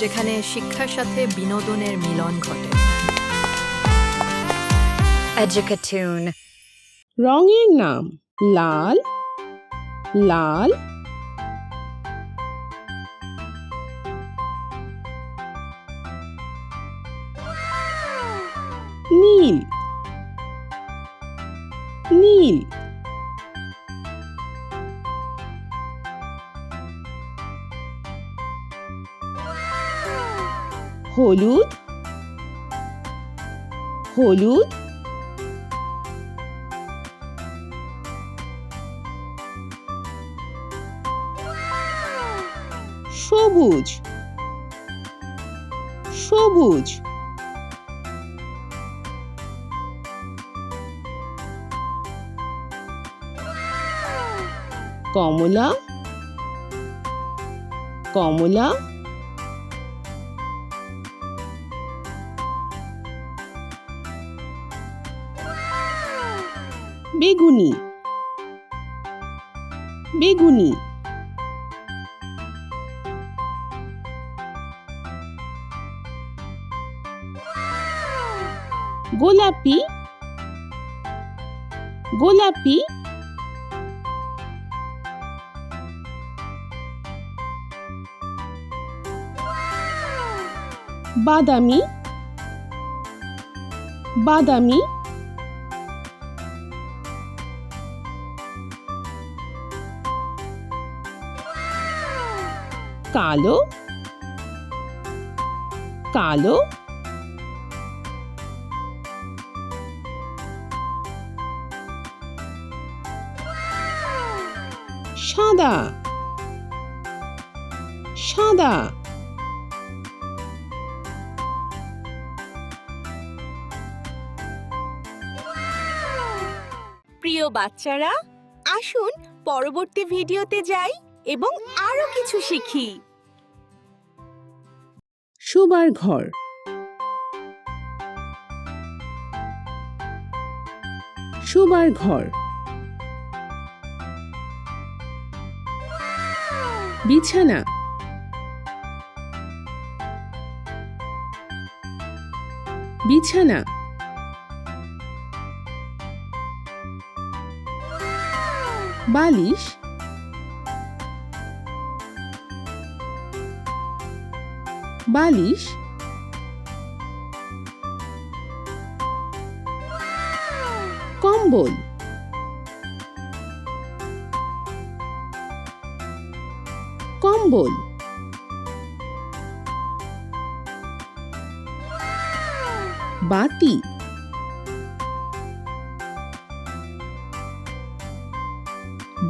যেখানে শিক্ষার সাথে বিনোদনের মিলন ঘটে। Educatoon. রঙের নাম লাল লাল নীল নীল হলুদ হলুদ সবুজ সবুজ কমলা কমলা বেগুনি বেগুনি গোলাপি গোলাপি বাদামি বাদামি কালো কালো সাদা সাদা প্রিয় বাচ্চারা, আসুন পরবর্তী ভিডিওতে যাই এবং আরো কিছু শিখি। শোবার ঘর শোবার ঘর বিছানা বিছানা বালিশ বালিশ কম্বল কম্বল বাতি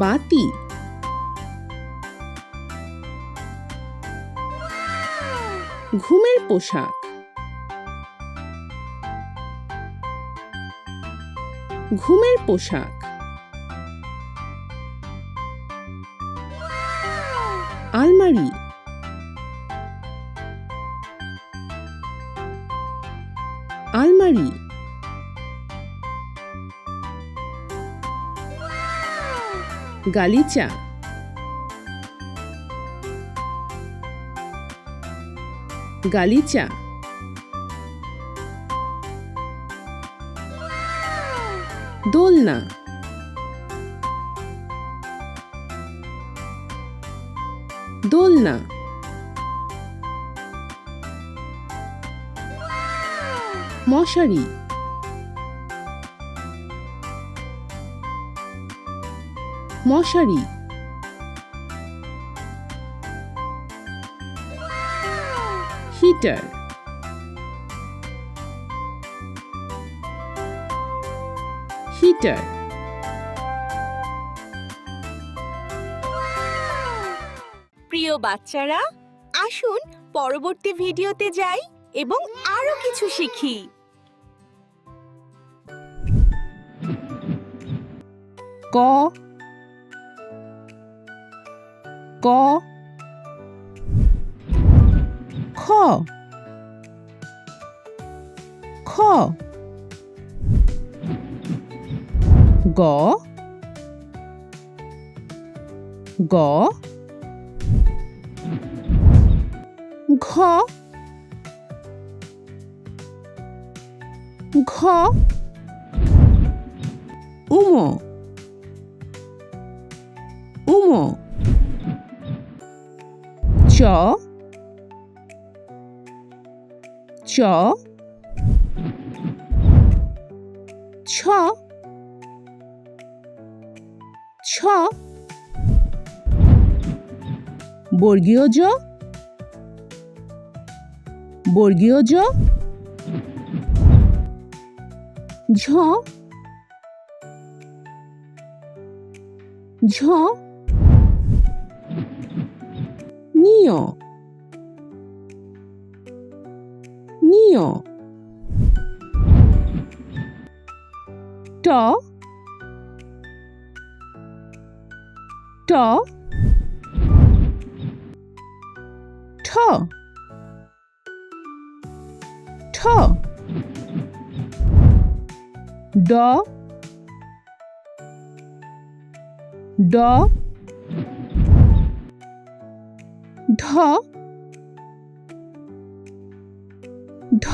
বাতি ঘুমের পোশাক ঘুমের পোশাক আলমারি আলমারি গালিচা গালিচা দোলনা দোলনা মশারি মশারি হিটার হিটার প্রিয় বাচ্চারা, আসুন পরবর্তী ভিডিওতে যাই এবং আরো কিছু শিখি। ক ক খ খ গ গ ঘ ঘ উম উম চ চ ছ ছ বর্গীয় জ বর্গীয় জ ঝ ঝ নিয় নিয় ট ট ঠ ঠ ড ড ঢ ঢ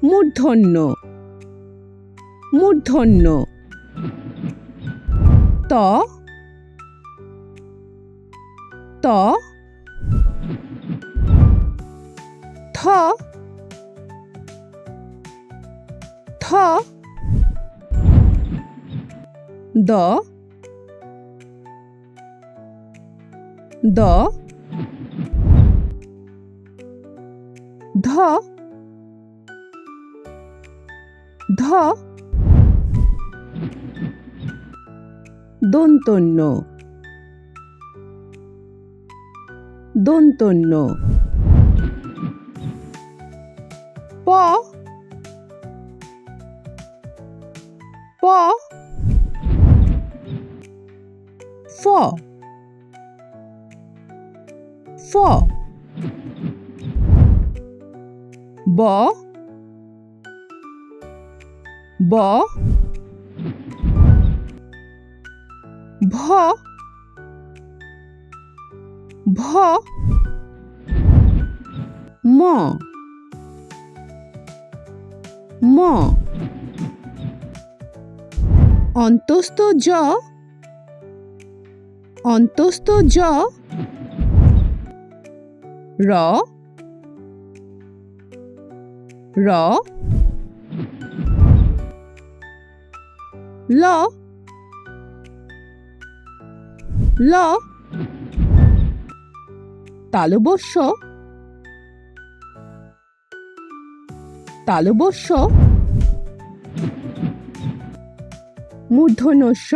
মূর্ধন্য মূর্ধন্য ত ত থ থ দ দ ধ ধ দন্তন্য দন্তন্য প প ফ ফ ব ব ভ ভ ম ম অন্তস্থ জ অন্তস্থ জ র র ল ল তালবস্য তালবস্য মূর্ধন্যস্য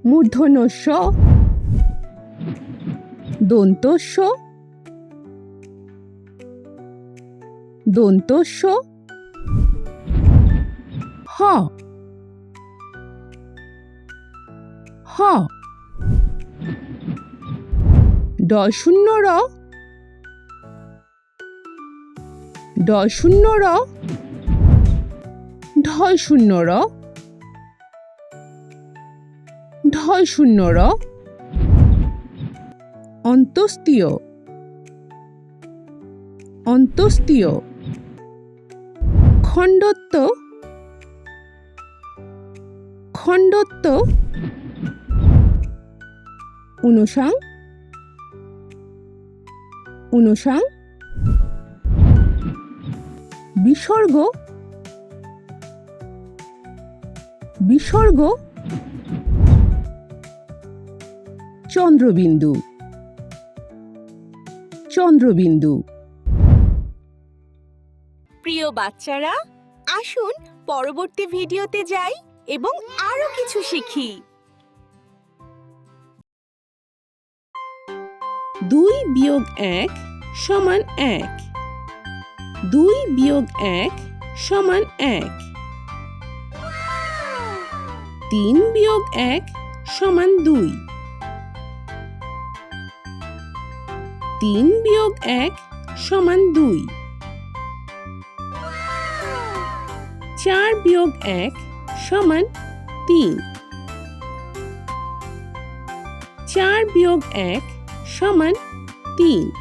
মূর্ধন্যস্য দন্তস্য দন্তস্য হ হ ড শূন্য র ড শূন্য র ঢয় শূন্য র ঢয় শূন্য র অন্তস্তীয় অন্তস্তীয় খণ্ডত্ব খণ্ডত্ব অনুসাং অনুসাং বিসর্গ বিসর্গ চন্দ্রবিন্দু চন্দ্রবিন্দু প্রিয় বাচ্চারা, আসুন পরবর্তী ভিডিওতে যাই এবং আরো কিছু শিখি। 2 বিয়োগ 1 সমান 1। 2 বিয়োগ 1 সমান 1। 3 বিয়োগ 1 সমান 2। 3 বিয়োগ 1 সমান 2। 4 বিয়োগ 1 সমান 3। 4 বিয়োগ 1 সমান 3।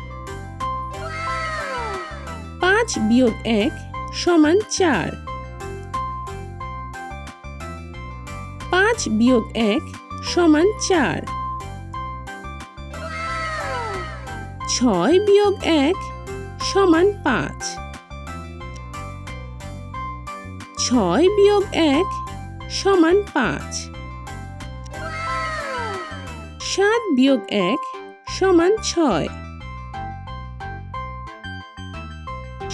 5 বিয়োগ 1 সমান 4। 5 বিয়োগ 1 সমান 4। 6 বিয়োগ 1 সমান 5। 6 বিয়োগ 1 সমান 5। 7 বিয়োগ 1 সমান 6।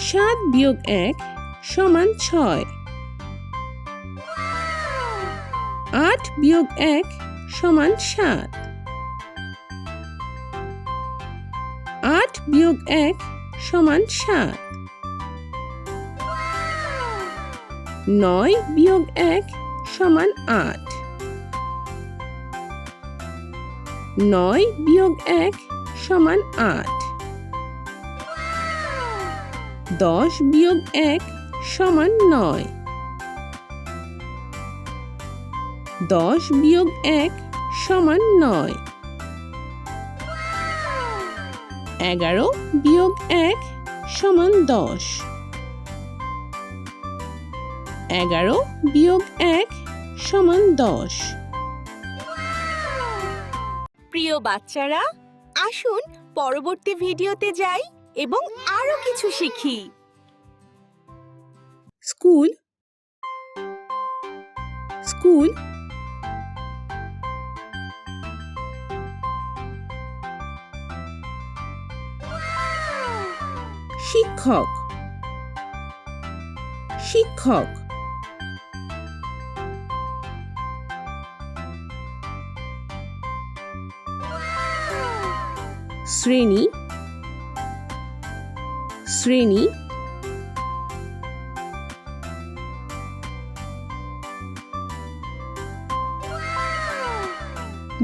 7 বিয়োগ 1 সমান 6। 8 বিয়োগ 1 সমান 7। 8 বিয়োগ 1 সমান 7। 9 বিয়োগ 1 সমান 8। 9 বিয়োগ 1 সমান 8। 10 বিয়োগ 1 সমান 9। 10 বিয়োগ 1 সমান 9। 11 বিয়োগ 1 সমান 10। 11 বিয়োগ 1 সমান 10। প্রিয় বাচ্চারা, আসুন পরবর্তী ভিডিওতে যাই এবং আরো কিছু শিখি। স্কুল স্কুল শিক্ষক শিক্ষক শ্রেণী শ্রেণী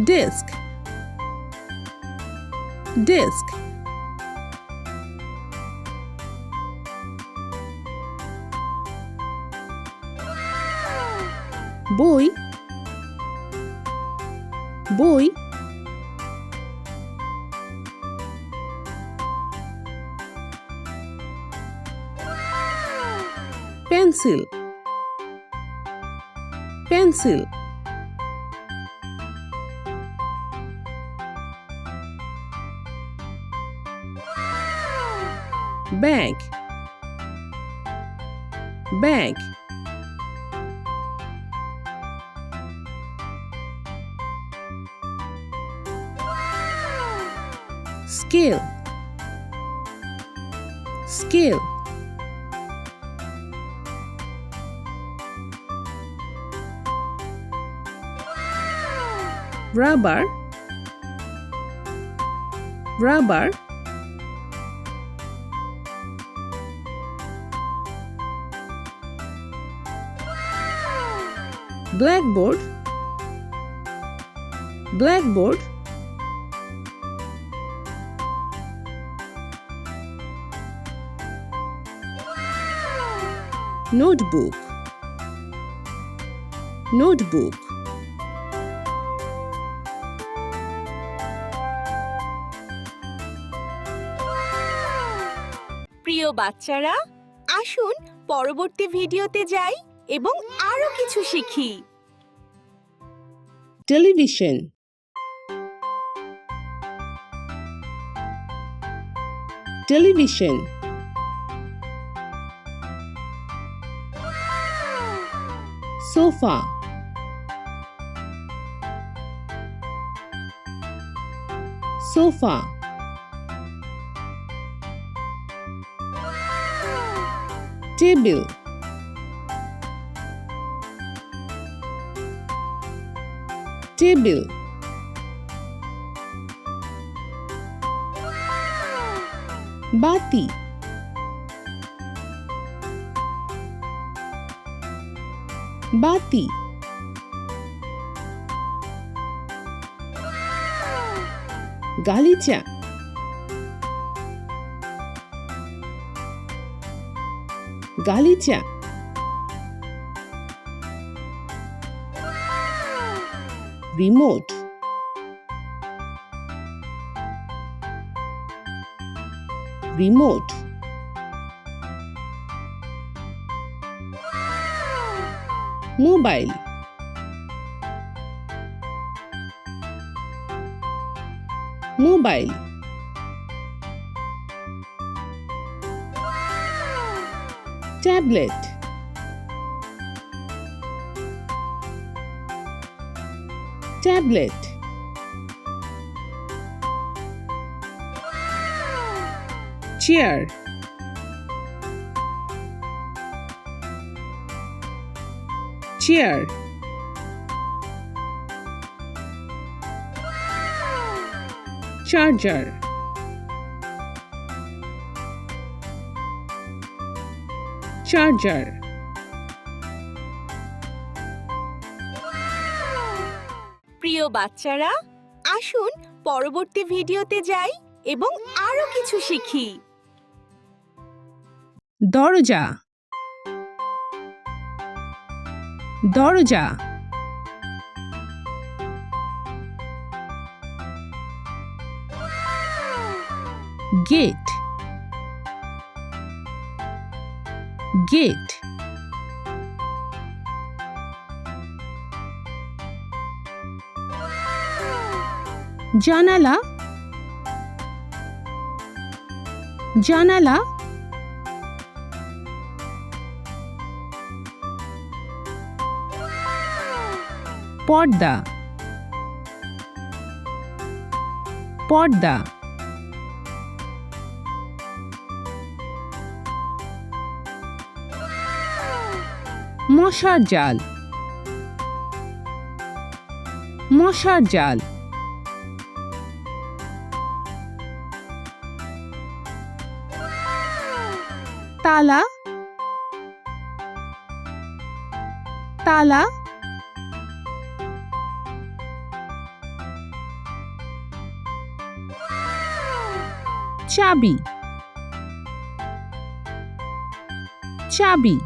ডেস্ক ডেস্ক বই বই pencil pencil bag bag scale scale rubber rubber blackboard blackboard notebook notebook প্রিয় বাচ্চারা, আসুন পরবর্তী ভিডিওতে যাই এবং আরো কিছু শিখি। Television television sofa sofa table table বাতি বাতি গালিচা গালিচা remote remote, mobile, mobile, tablet, tablet, chair, chair, charger, charger, প্রিয় বাচ্চারা, আসুন পরবর্তী ভিডিওতে যাই এবং আরো কিছু শিখি। দরজা, দরজা, গেট, গেট, জানালা, জানালা, পর্দা, পর্দা, মশার জাল, মশার জাল, তালা, তালা, চাবি, চাবি,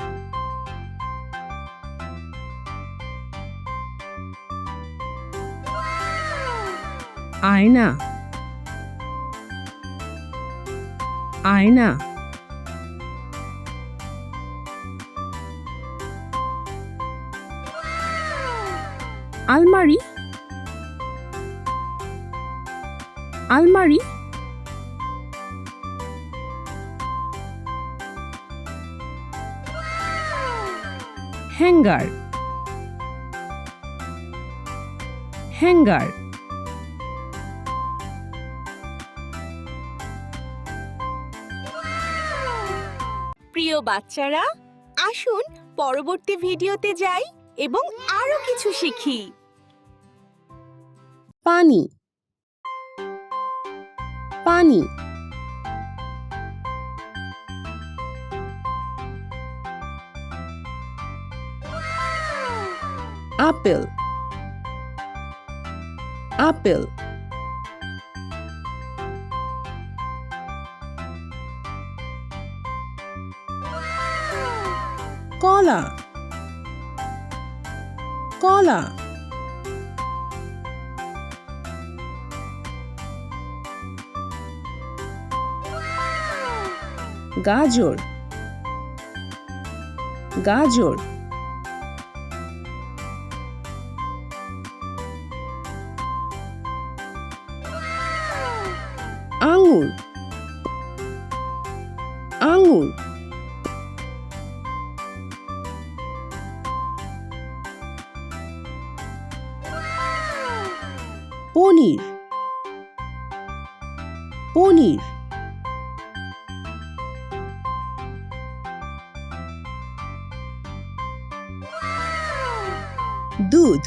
আয়না, আয়না, আলমারি, আলমারি, হ্যাঙ্গার, হ্যাঙ্গার, প্রিয় বাচ্চারা, আসুন পরবর্তী ভিডিওতে যাই এবং আরো কিছু শিখি। পানি, পানি, আপেল, আপেল, কলা, কলা, গাজর, গাজর, আঙ্গুর, আঙ্গুর, পনির, পনির, দুধ,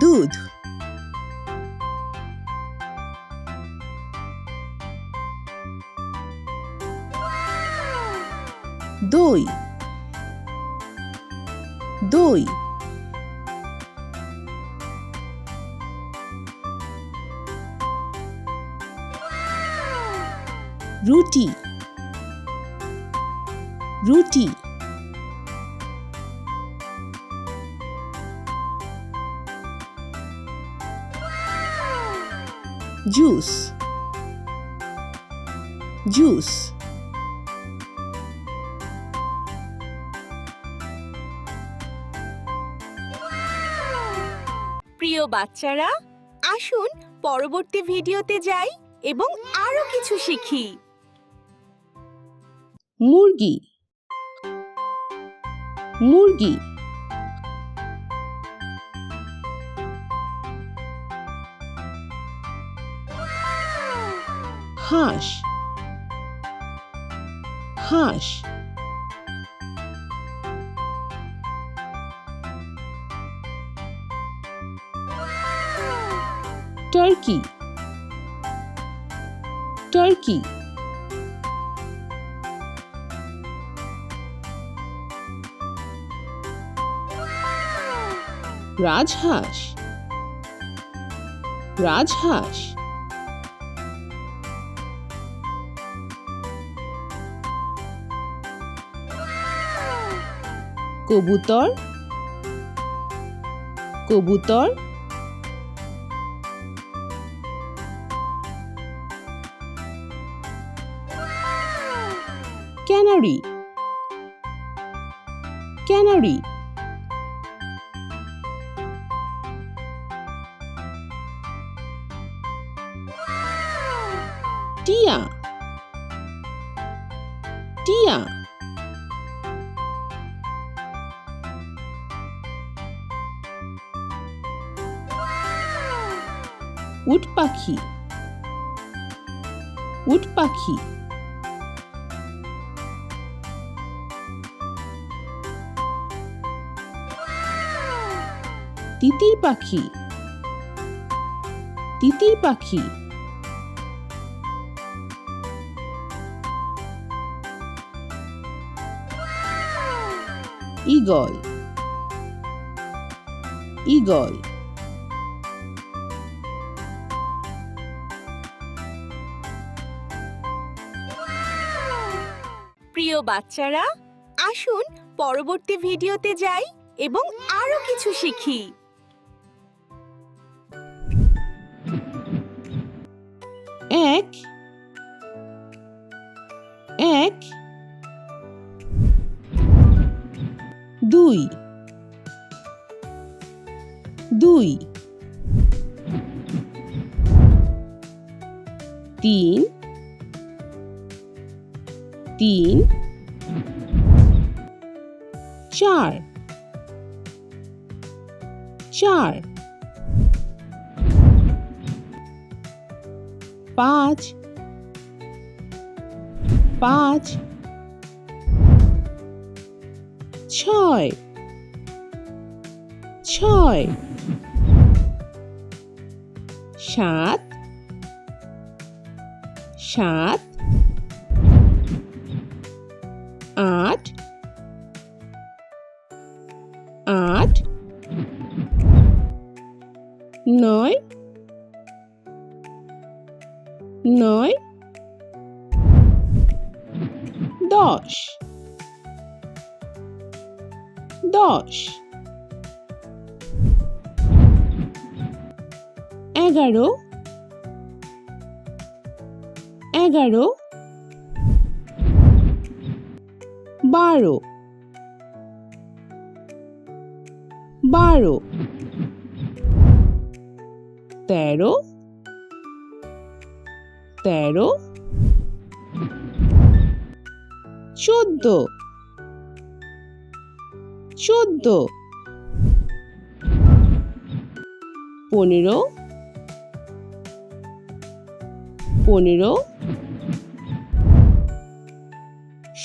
দুধ, দই, দই, রুটি, রুটি, জুস, জুস প্রিয় বাচ্চারা, আসুন পরবর্তী ভিডিওতে যাই এবং আরো কিছু শিখি। মুরগি মুরগি হাঁস হাঁস টার্কি টার্কি রাজহাঁস রাজহাঁস কবুতর কবুতর ক্যানারি ক্যানারি টিয়া টিয়া উট পাখি উট পাখি তিতির পাখি তিতির পাখি ঈগল ঈগল প্রিয় বাচ্চারা, আসুন পরবর্তী ভিডিওতে যাই এবং আরো কিছু শিখি। এক এক দুই দুই তিন তিন চার চার পাঁচ পাঁচ ছয় ছয় সাত সাত আট আট নয় নয় দশ দশ এগারো এগারো বারো বারো তেরো তেরো চোদ্দ চোদ্দ পনেরো পনেরো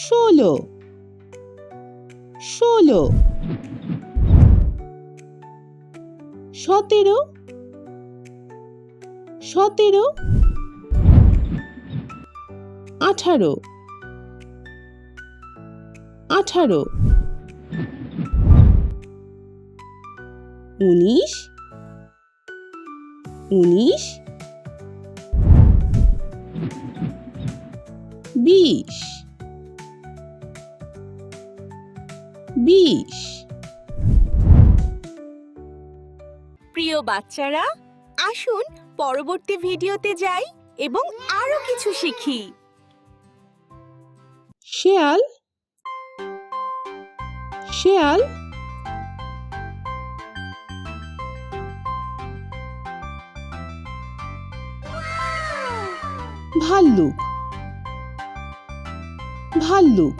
ষোলো ষোলো সতেরো সতেরো আঠারো আঠারো উনিশ উনিশ বিশ বিশ প্রিয় বাচ্চারা, আসুন পরবর্তী ভিডিওতে যাই এবং আরো কিছু শিখি। শেয়াল শেয়াল ভাল্লুক ভাল্লুক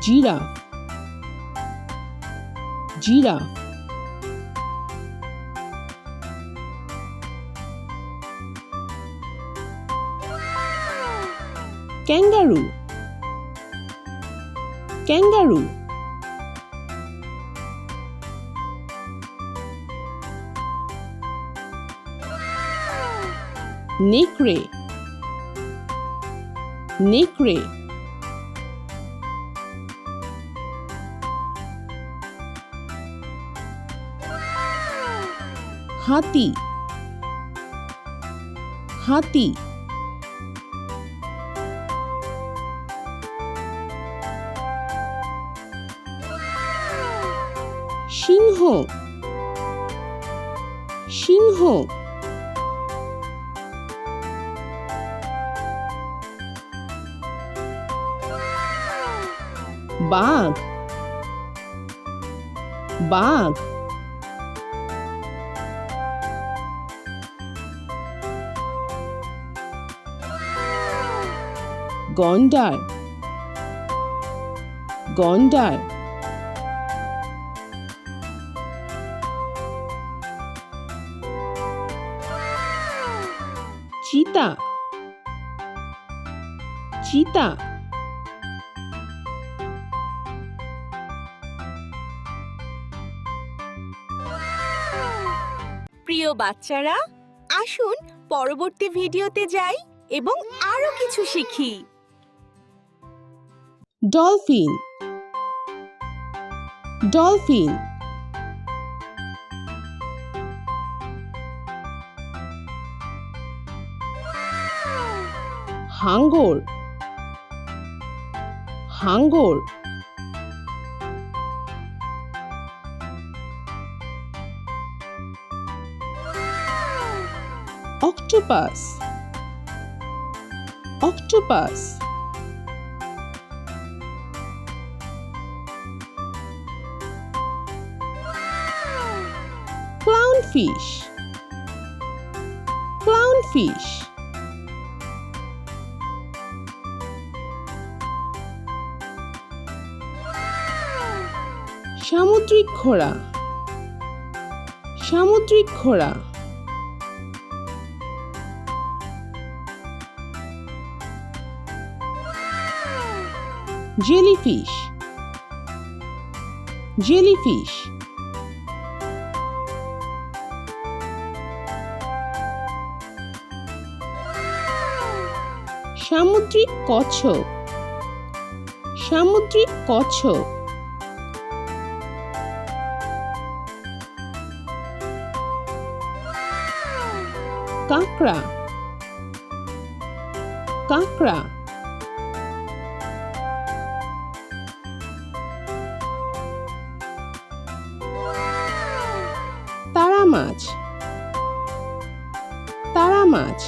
জিরাফ জিরাফ ক্যাঙ্গারু ক্যাঙ্গারু নেকড়ে নেকড়ে হাতি হাতি সিংহ সিংহ বাঘ বাঘ গন্ডার গন্ডার চিতা চিতা প্রিয় বাচ্চারা, আসুন পরবর্তী ভিডিওতে যাই এবং আরো কিছু শিখি। Dolphin dolphin হাঙ্গর হাঙ্গর octopus octopus clownfish clownfish সামুদ্রিক ঘোড়া সামুদ্রিক ঘোড়া জেলিফিশ জেলিফিশ সামুদ্রিক কচ্ছপ সামুদ্রিক কচ্ছপ কাঁকড়া কাঁকড়া তারা মাছ তারা মাছ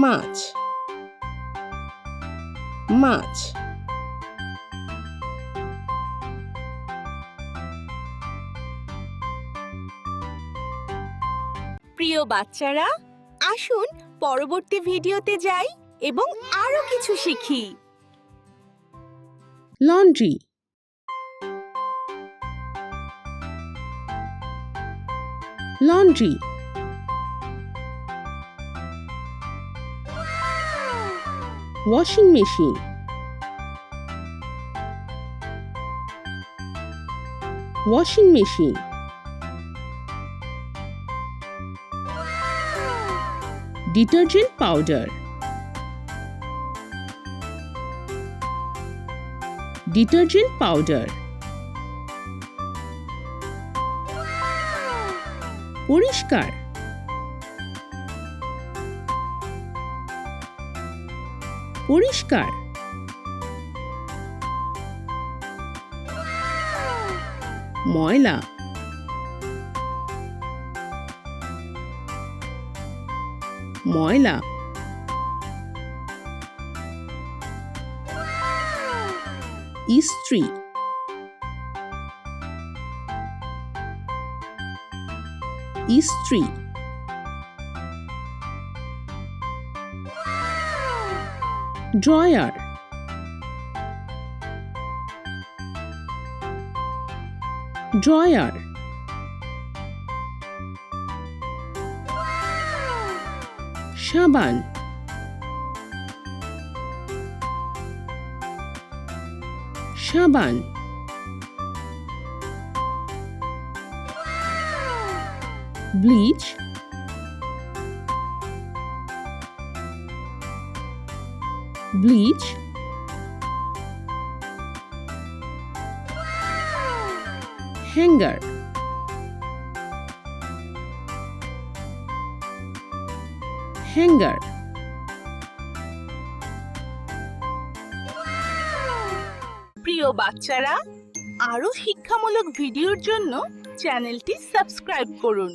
মাছ মাছ প্রিয় বাচ্চারা, আসুন পরবর্তী ভিডিওতে যাই এবং আরো কিছু শিখি। Laundry laundry washing machine washing machine detergent powder detergent powder পরিষ্কার পরিষ্কার ময়লা ময়লা ইস্ত্রি ইস্ত্রি ড্রয়ার ড্রয়ার সাবান সাবান ব্লিচ ব্লিচ হ্যাঙ্গার হ্যাঙ্গার প্রিয় বাচ্চারা, আরো শিক্ষামূলক ভিডিওর জন্য চ্যানেলটি সাবস্ক্রাইব করুন।